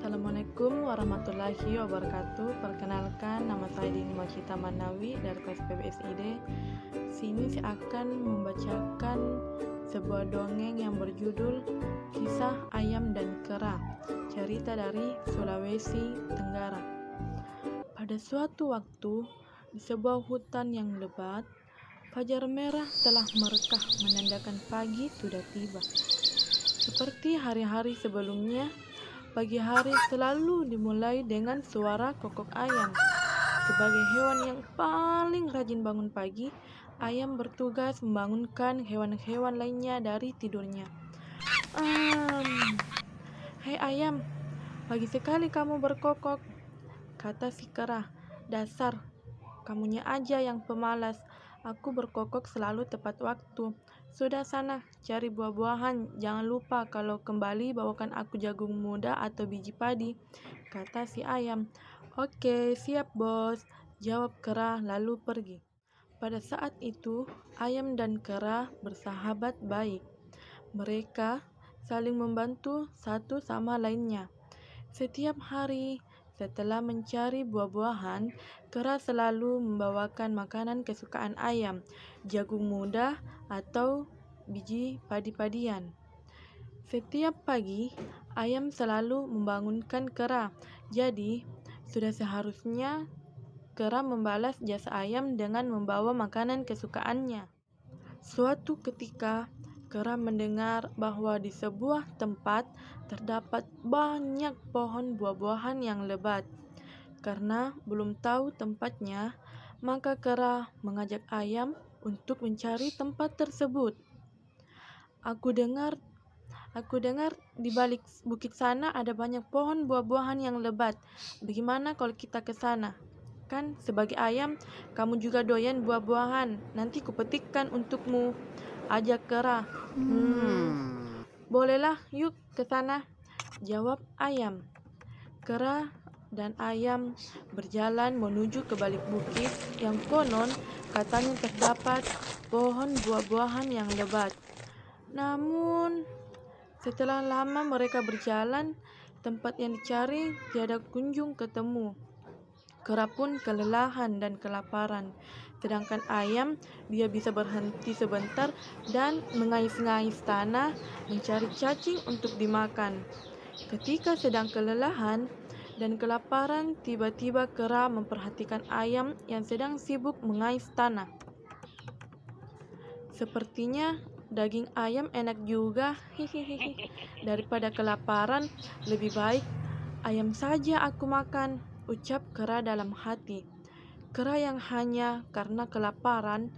Assalamualaikum warahmatullahi wabarakatuh. Perkenalkan, nama saya Dini Makita Manawi dari kelas PBSID. Sini saya akan membacakan sebuah dongeng yang berjudul Kisah Ayam dan Kera, cerita dari Sulawesi Tenggara. Pada suatu waktu, di sebuah hutan yang lebat, fajar merah telah merekah menandakan pagi sudah tiba. Seperti hari-hari sebelumnya, pagi hari selalu dimulai dengan suara kokok ayam. Sebagai hewan yang paling rajin bangun pagi, ayam bertugas membangunkan hewan-hewan lainnya dari tidurnya. Hei ayam, pagi sekali kamu berkokok, kata si kera. Dasar, kamunya aja yang pemalas. Aku berkokok selalu tepat waktu. Sudah sana, cari buah-buahan. Jangan lupa kalau kembali bawakan aku jagung muda atau biji padi, kata si ayam. Oke, siap bos, jawab kera lalu pergi. Pada saat itu, ayam dan kera bersahabat baik. Mereka saling membantu satu sama lainnya. Setiap hari, setelah mencari buah-buahan, kera selalu membawakan makanan kesukaan ayam, jagung muda atau biji padi-padian. Setiap pagi, ayam selalu membangunkan kera. Jadi, sudah seharusnya kera membalas jasa ayam dengan membawa makanan kesukaannya. Suatu ketika, kera mendengar bahwa di sebuah tempat terdapat banyak pohon buah-buahan yang lebat. Karena belum tahu tempatnya, maka kera mengajak ayam untuk mencari tempat tersebut. Aku dengar di balik bukit sana ada banyak pohon buah-buahan yang lebat. Bagaimana kalau kita ke sana? Kan sebagai ayam, kamu juga doyan buah-buahan. Nanti kupetikkan untukmu, ajak kera. Bolehlah, yuk ke sana, jawab ayam. Kera dan ayam berjalan menuju ke balik bukit yang konon katanya terdapat pohon buah-buahan yang lebat. Namun, setelah lama mereka berjalan, tempat yang dicari tiada kunjung ketemu. Kera pun kelelahan dan kelaparan. Sedangkan ayam, dia bisa berhenti sebentar dan mengais-ngais tanah mencari cacing untuk dimakan. Ketika sedang kelelahan dan kelaparan, tiba-tiba kera memperhatikan ayam yang sedang sibuk mengais tanah. Sepertinya daging ayam enak juga, hihihi. Daripada kelaparan, lebih baik ayam saja aku makan, ucap kera dalam hati. Kera yang hanya karena kelaparan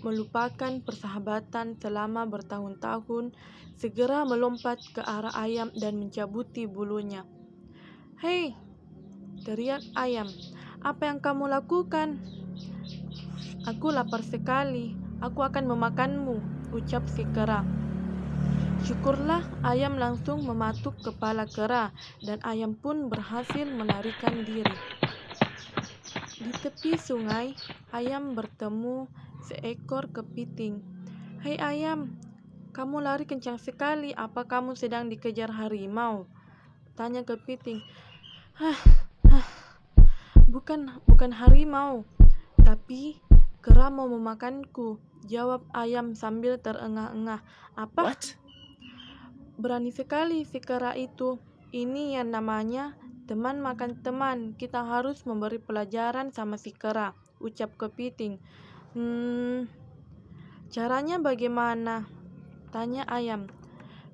melupakan persahabatan selama bertahun-tahun segera melompat ke arah ayam dan mencabuti bulunya. Hei, teriak ayam, apa yang kamu lakukan? Aku lapar sekali, aku akan memakanmu, ucap si kera. Syukurlah ayam langsung mematuk kepala kera dan ayam pun berhasil melarikan diri. Di tepi sungai, ayam bertemu seekor kepiting. Hei ayam, kamu lari kencang sekali, apa kamu sedang dikejar harimau? Tanya kepiting. Bukan harimau, tapi kera mau memakanku, jawab ayam sambil terengah-engah. Apa? What? Berani sekali si kera itu. Ini yang namanya teman makan teman. Kita harus memberi pelajaran sama si kera, ucap kepiting. Caranya bagaimana? Tanya ayam.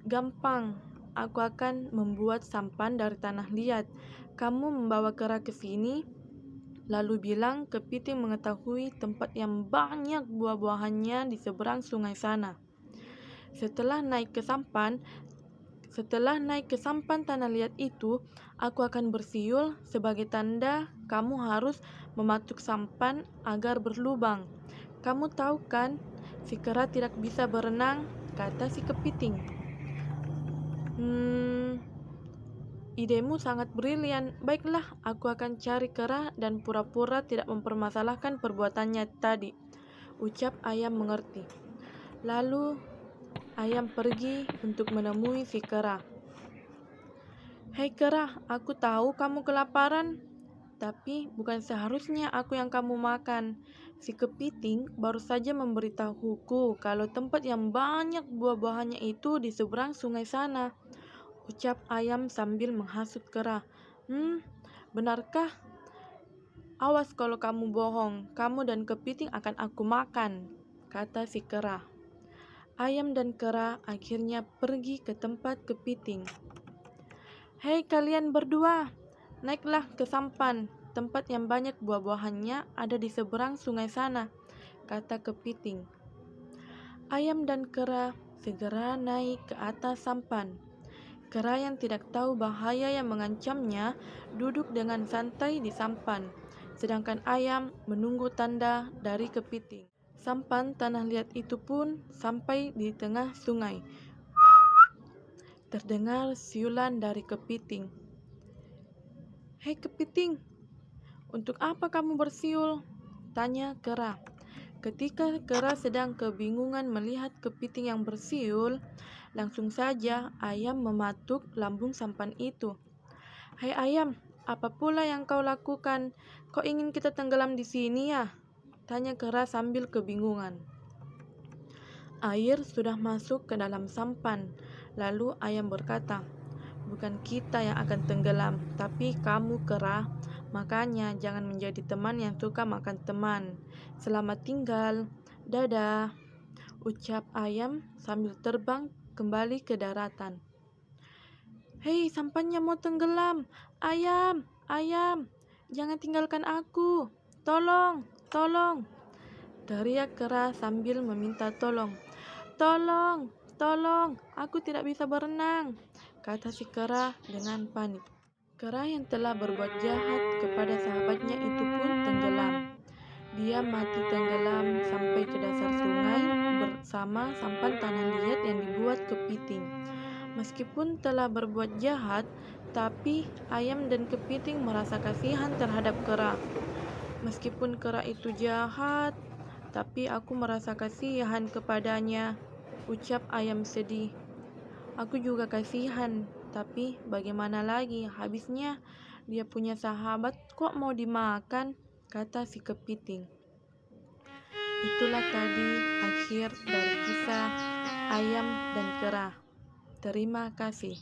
Gampang, aku akan membuat sampan dari tanah liat. Kamu membawa kera ke sini, lalu bilang kepiting mengetahui tempat yang banyak buah-buahannya di seberang sungai sana. Setelah naik ke sampan tanah liat itu, aku akan bersiul sebagai tanda kamu harus mematuk sampan agar berlubang. Kamu tahu kan, si kera tidak bisa berenang, kata si kepiting. Idemu sangat brilian. Baiklah, aku akan cari kera dan pura-pura tidak mempermasalahkan perbuatannya tadi, ucap ayam mengerti. Lalu ayam pergi untuk menemui si kera. Hei kera, aku tahu kamu kelaparan, tapi bukan seharusnya aku yang kamu makan. Si kepiting baru saja memberitahuku kalau tempat yang banyak buah-buahannya itu di seberang sungai sana, ucap ayam sambil menghasut kera. Benarkah? Awas kalau kamu bohong, kamu dan kepiting akan aku makan, kata si kera. Ayam dan kera akhirnya pergi ke tempat kepiting. Hei kalian berdua, naiklah ke sampan. Tempat yang banyak buah-buahannya ada di seberang sungai sana, kata kepiting. Ayam dan kera segera naik ke atas sampan. Kera yang tidak tahu bahaya yang mengancamnya duduk dengan santai di sampan, sedangkan ayam menunggu tanda dari kepiting. Sampan tanah liat itu pun sampai di tengah sungai. Terdengar siulan dari kepiting. Hei kepiting, untuk apa kamu bersiul? Tanya kera. Ketika kera sedang kebingungan melihat kepiting yang bersiul, langsung saja ayam mematuk lambung sampan itu. Hai ayam, apa pula yang kau lakukan? Kau ingin kita tenggelam di sini ya? Tanya kera sambil kebingungan. Air sudah masuk ke dalam sampan. Lalu ayam berkata, bukan kita yang akan tenggelam, tapi kamu kera. Makanya jangan menjadi teman yang suka makan teman. Selamat tinggal. Dadah, ucap ayam sambil terbang kembali ke daratan. Hei, sampannya mau tenggelam. Ayam, ayam, jangan tinggalkan aku. Tolong, tolong. Teriak kera sambil meminta tolong. Tolong, tolong, aku tidak bisa berenang, kata si kera dengan panik. Kera yang telah berbuat jahat kepada sahabatnya itu pun tenggelam. Dia mati tenggelam sampai ke dasar sungai bersama sampan tanah liat yang dibuat kepiting. Meskipun telah berbuat jahat, tapi ayam dan kepiting merasa kasihan terhadap kera. Meskipun kera itu jahat, tapi aku merasa kasihan kepadanya, ucap ayam sedih. Aku juga kasihan, tapi bagaimana lagi, habisnya dia punya sahabat kok mau dimakan, kata si kepiting. Itulah tadi akhir dari kisah ayam dan kera. Terima kasih.